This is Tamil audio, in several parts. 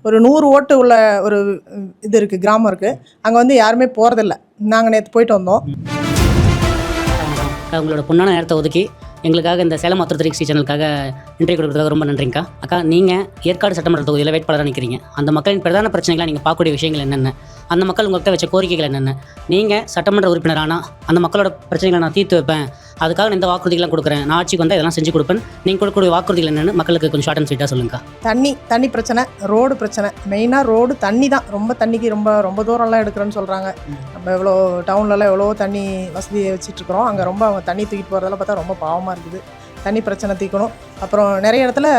ஒரு 100 ஓட்டு உள்ள ஒரு இது இருக்குது, கிராமம் இருக்குது. அங்கே வந்து யாருமே போகிறதில்ல. நாங்கள் நேற்று போயிட்டு வந்தோம். உங்களோட பொண்ணான நேரத்தை ஒதுக்கி எங்களுக்காக இந்த சேலம் மாத்திரை 360 சேனலுக்காக இன்டர்வியூ கொடுக்குறதுக்காக ரொம்ப நன்றிங்கக்கா. அக்கா, நீங்கள் ஏற்காடு சட்டமன்ற தொகுதியில் வேட்பாளராக நிற்கிறீங்க. அந்த மக்களின் பிரதான பிரச்சனைகளை நீங்கள் பார்க்கக்கூடிய விஷயங்கள் என்னென்ன, அந்த மக்கள் உங்கள்கிட்ட வச்ச கோரிக்கைகள் என்னென்ன, நீங்கள் சட்டமன்ற உறுப்பினரானால் அந்த மக்களோட பிரச்சனைகளை நான் தீர்த்து வைப்பேன், அதுக்காக நான் இந்த வாக்குறுதிகள்லாம் கொடுக்குறேன், நான் ஆட்சிக்கு வந்தால் இதெல்லாம் செஞ்சு கொடுப்பேன், நீங்கள் கொடுக்கக்கூடிய வாக்குறுதிகள் என்னென்னு மக்களுக்கு கொஞ்சம் ஷார்ட் அண்ட் ஸ்வீட்டாக சொல்லுங்கக்கா. தண்ணி பிரச்சனை, ரோடு பிரச்சனை. மெயினாக ரோடு தண்ணி தான். தண்ணிக்கு ரொம்ப தூரம்லாம் எடுக்கிறேன்னு சொல்கிறாங்க. நம்ம எவ்வளோ டவுன்லலாம் எவ்வளோ தண்ணி வசதியை வச்சிட்ருக்குறோம். அங்கே ரொம்ப அவங்க தண்ணி தூக்கிட்டு போகிறதெல்லாம் பார்த்தா ரொம்ப பாவமாக இருக்குது. தண்ணி பிரச்சனை தீர்க்கணும். அப்புறம் நிறைய இடத்துல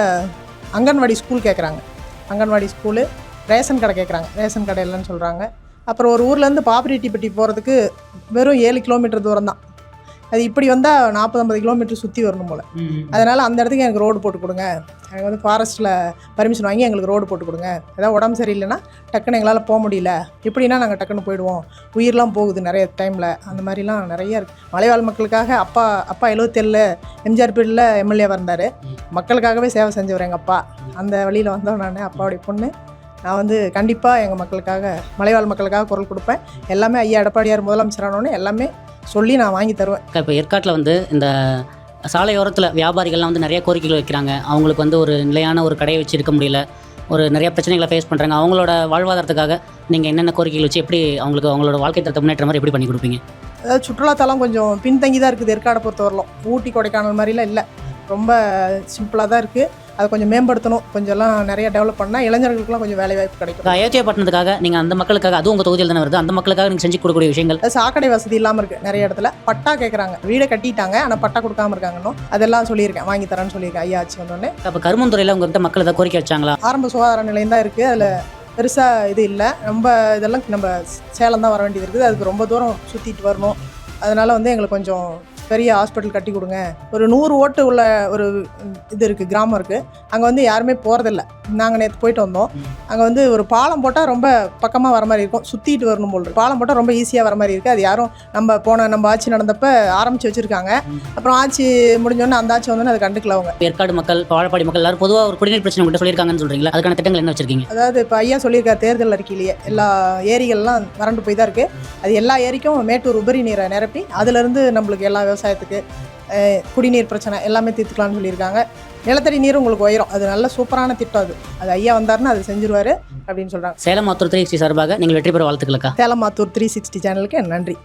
அங்கன்வாடி ஸ்கூல் கேட்குறாங்க. அங்கன்வாடி ஸ்கூலு, ரேஷன் கடை கேட்குறாங்க. ரேஷன் கடை இல்லைன்னு சொல்கிறாங்க. அப்புறம் ஒரு ஊர்லேருந்து பாப்பிரெட்டிப்பட்டி போகிறதுக்கு வெறும் 7 கிலோமீட்டர் தூரம் தான். அது இப்படி வந்தால் 40-50 கிலோமீட்டர் சுற்றி வரணும் போல். அதனால் அந்த இடத்துக்கு எனக்கு ரோடு போட்டு கொடுங்க. எனக்கு வந்து ஃபாரஸ்ட்டில் பர்மிஷன் வாங்கி எங்களுக்கு ரோடு போட்டு கொடுங்க. ஏதாவது உடம்பு சரியில்லைன்னா டக்குன்னு எங்களால் போக முடியல, இப்படின்னா நாங்கள் டக்குன்னு போயிடுவோம். உயிரெலாம் போகுது நிறைய டைமில். அந்த மாதிரிலாம் நிறையா இருக்குது. மலைவாழ் மக்களுக்காக அப்பா 77 எம்ஜிஆர் பீரியடில் எம்எல்ஏவாக இருந்தார். மக்களுக்காகவே சேவை செஞ்சவர் எங்கள் அப்பா. அந்த வழியில் வந்தோம். நான் அப்பாவுடைய பொண்ணு. நான் வந்து கண்டிப்பாக எங்கள் மக்களுக்காக, மலைவாழ் மக்களுக்காக குரல் கொடுப்பேன். எல்லாமே ஐயா எடப்பாடியார் முதலமைச்சரானோன்னு எல்லாமே சொல்லி நான் வாங்கி தருவேன். இப்போ ஏற்காட்டில் வந்து இந்த சாலையோரத்தில் வியாபாரிகள்லாம் வந்து நிறைய கோரிக்கைகள் வைக்கிறாங்க. அவங்களுக்கு வந்து ஒரு நிலையான ஒரு கடையை வச்சு இருக்க முடியல, ஒரு நிறைய பிரச்சனைகளை ஃபேஸ் பண்ணுறாங்க. அவங்களோட வாழ்வாதாரத்துக்காக நீங்கள் என்னென்ன கோரிக்கைகள் வச்சு எப்படி அவங்களுக்கு அவங்களோட வாழ்க்கை தரத்தை முன்னேற்ற மாதிரி எப்படி பண்ணி கொடுப்பீங்க? அதாவது சுற்றுலாத்தலம் கொஞ்சம் பின்தங்கி தான் இருக்குது ஏற்காடை பொறுத்தவரையிலும். ஊட்டி கொடைக்கானல் மாதிரிலாம் இல்லை, ரொம்ப சிம்பிளாக தான் இருக்குது. அதை கொஞ்சம் மேம்படுத்தணும். கொஞ்சம்லாம் நிறைய டெவலப் பண்ணால் இளைஞர்களுக்குலாம் கொஞ்சம் வேலைவாய்ப்பு கிடைக்கும். அயோத்தியா பட்டினத்துக்காக நீங்கள் அந்த மக்களுக்காக, அதுவும் உங்கள் தொகுதியில் தானே வருது, அந்த மக்களுக்காக நீங்கள் செஞ்சு கொடுக்கக்கூடிய விஷயங்கள்? சாக்கடை வசதி இல்லாமல் இருக்குது நிறைய இடத்துல. பட்டா கேட்குறாங்க. வீடை கட்டிட்டாங்க, ஆனால் பட்டா கொடுக்காம இருக்காங்கன்னு அதெல்லாம் சொல்லியிருக்கேன். வாங்கி தரேன்னு சொல்லியிருக்கேன் ஐயா ஆட்சி வந்தோடனே. அப்போ கருமந்துறையில் உங்கள்கிட்ட மக்கள் ஏதாவது கோரிக்கை வச்சாங்களா? ஆரம்ப சுகாதார நிலையம் தான் இருக்குது. அதில் பெருசாக இது இல்லை. ரொம்ப இதெல்லாம் நம்ம சேலம் தான் வர வேண்டியது இருக்குது. அதுக்கு ரொம்ப தூரம் சுற்றிட்டு வரணும். அதனால் வந்து எங்களுக்கு கொஞ்சம் பெரிய ஹாஸ்பிட்டல் கட்டி கொடுங்க. ஒரு 100 ஓட்டு உள்ள ஒரு இது இருக்குது, கிராமம் இருக்குது. அங்கே வந்து யாருமே போகிறதில்ல. நாங்கள் நேற்று போயிட்டு வந்தோம். அங்கே வந்து ஒரு பாலம் போட்டால் ரொம்ப பக்கமாக வர மாதிரி இருக்கும். சுற்றிட்டு வரணும் போல் இருக்குது. பாலம் போட்டால் ரொம்ப ஈஸியாக வர மாதிரி இருக்குது. அது யாரும் நம்ம ஆட்சி நடந்தப்போ ஆரம்பித்து வச்சுருக்காங்க. அப்புறம் ஆட்சி முடிஞ்சோடனே அந்த ஆட்சி வந்தோன்னே அதை கண்டுக்கல அவங்க. ஏற்காடு மக்கள், வாழப்பாடி மக்கள் எல்லாரும் பொதுவாக ஒரு குடிநீர் பிரச்சனை உங்கள்கிட்ட சொல்லியிருக்காங்கன்னு சொல்கிறீங்களா? அதுக்கான திட்டங்கள் என்ன வச்சுருக்கீங்க? அதாவது இப்போ ஐயா சொல்லியிருக்காரு தேர்தல் அறிக்கையிலேயே எல்லா ஏரிகள்லாம் வறண்டு போய் தான் இருக்குது. அது எல்லா ஏரிக்கும் மேட்டூர் உபரி நீரை நிரப்பி அதிலிருந்து நம்மளுக்கு எல்லா விவசாயத்துக்கு குடிநீர் பிரச்சனை எல்லாமே தீர்த்துக்கலாம்னு சொல்லியிருக்காங்க. நிலத்தடி நீர் உங்களுக்கு உயரும். அது நல்ல சூப்பரான திட்டம். அது ஐயா வந்தாருன்னா அது செஞ்சிருவாரு அப்படின்னு சொல்கிறாங்க. சேலம் மாத்தூர் 360 சார்பாக நீங்கள் வெற்றி பெற வாழ்த்துக்களுக்கா. சேலம் மாத்தூர் 360 சேனலுக்கு நன்றி.